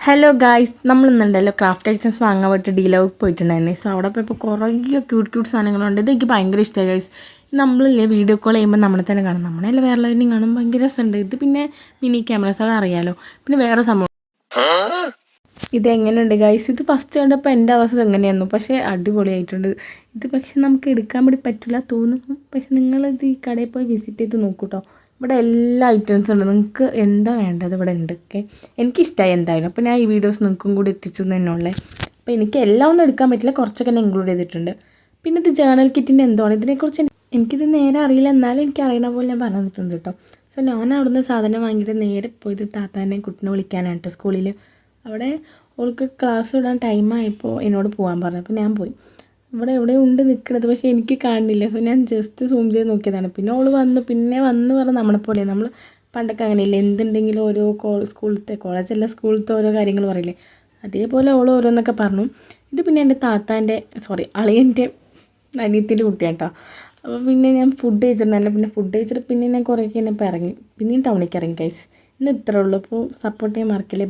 Hello guys, നമ്മളിന്നുണ്ടല്ലോ craft items വാങ്ങാൻ പോയിട്ട് ഡീലോഗ് പോയിട്ടുണ്ടായിരുന്നേ. So അവിടെ പോയപ്പോൾ കുറേ ക്യൂട്ട് സാധനങ്ങളുണ്ട്. ഇത് എനിക്ക് ഭയങ്കര ഇഷ്ടമായി ഗൈസ്. നമ്മളില്ലേ വീഡിയോ കോൾ ചെയ്യുമ്പോൾ നമ്മളെ തന്നെ കാണും, നമ്മളെല്ലാം വേറെ എല്ലാവരും കാണും. ഭയങ്കര രസമുണ്ട്. ഇത് പിന്നെ മിനി ക്യാമറാസ്, അത് അറിയാലോ. പിന്നെ വേറെ സംഭവം, ഇതെങ്ങനെയുണ്ട് ഗൈസ്? ഇത് ഫസ്റ്റ് കണ്ടപ്പോൾ എൻ്റെ അവസ്ഥ എങ്ങനെയായിരുന്നു, പക്ഷേ അടിപൊളിയായിട്ടുണ്ട്. ഇത് പക്ഷെ നമുക്ക് എടുക്കാൻ വേണ്ടി പറ്റില്ല തോന്നുന്നു. പക്ഷെ നിങ്ങളിത് ഈ കടയിൽ പോയി വിസിറ്റ് ചെയ്ത് നോക്കൂ കേട്ടോ. ഇവിടെ എല്ലാ ഐറ്റംസും ഉണ്ട്, നിങ്ങൾക്ക് എന്താ വേണ്ടത് ഇവിടെ ഉണ്ട്. ഓക്കെ, എനിക്കിഷ്ടമായി എന്തായാലും. അപ്പോൾ ഞാൻ ഈ വീഡിയോസ് നിങ്ങൾക്കും കൂടി എത്തിച്ചു തന്നെയുള്ളേ. അപ്പോൾ എനിക്ക് എല്ലാം ഒന്നും എടുക്കാൻ പറ്റില്ല, കുറച്ചൊക്കെ ഞാൻ ഇൻക്ലൂഡ് ചെയ്തിട്ടുണ്ട്. പിന്നെ ഇത് ജേണൽ കിറ്റിൻ്റെ എന്താണ്, ഇതിനെക്കുറിച്ച് എനിക്കിത് നേരെ അറിയില്ല, എന്നാലും എനിക്ക് അറിയണ പോലെ ഞാൻ പറഞ്ഞു തന്നിട്ടുണ്ട് കേട്ടോ. സോ ഞാൻ അവിടുന്ന് സാധനം വാങ്ങിയിട്ട് നേരെ പോയത് താത്താനെ കുട്ടിനെ വിളിക്കാനാണ് കേട്ടോ സ്കൂളിൽ. അവിടെ അവൾക്ക് ക്ലാസ് വിടാൻ ടൈമായപ്പോൾ എന്നോട് പോകാൻ പറഞ്ഞു. അപ്പോൾ ഞാൻ പോയി. ഇവിടെ എവിടെ ഉണ്ട് നിൽക്കുന്നത്, പക്ഷേ എനിക്ക് കാണുന്നില്ല. സോ ഞാൻ ജസ്റ്റ് സൂം ചെയ്ത് നോക്കിയതാണ്. പിന്നെ അവൾ വന്നു. പിന്നെ വന്ന് പറഞ്ഞാൽ നമ്മളെപ്പോലെ നമ്മൾ പണ്ടൊക്കെ അങ്ങനെയില്ല, എന്തുണ്ടെങ്കിലും ഓരോ കോളേജല്ല സ്കൂളത്തെ ഓരോ കാര്യങ്ങൾ പറയില്ലേ, അതേപോലെ അവൾ ഓരോന്നൊക്കെ പറഞ്ഞു. ഇത് പിന്നെ എൻ്റെ അളിയൻ്റെ അനിയത്തിൻ്റെ കുട്ടിയാണ് കേട്ടോ. അപ്പോൾ പിന്നെ ഞാൻ ഫുഡ് കഴിച്ചിട്ടുണ്ടല്ലോ. പിന്നെ ഫുഡ് കഴിച്ചിട്ട് പിന്നെ ഞാൻ കുറേയൊക്കെ ഇറങ്ങി. പിന്നെയും ടൗണിലേക്ക് ഇറങ്ങി ഗൈസ്. ഇന്ന് ഇത്രേ ഉള്ളൂ. അപ്പോൾ സപ്പോർട്ട് ചെയ്യാൻ മറക്കില്ലേ.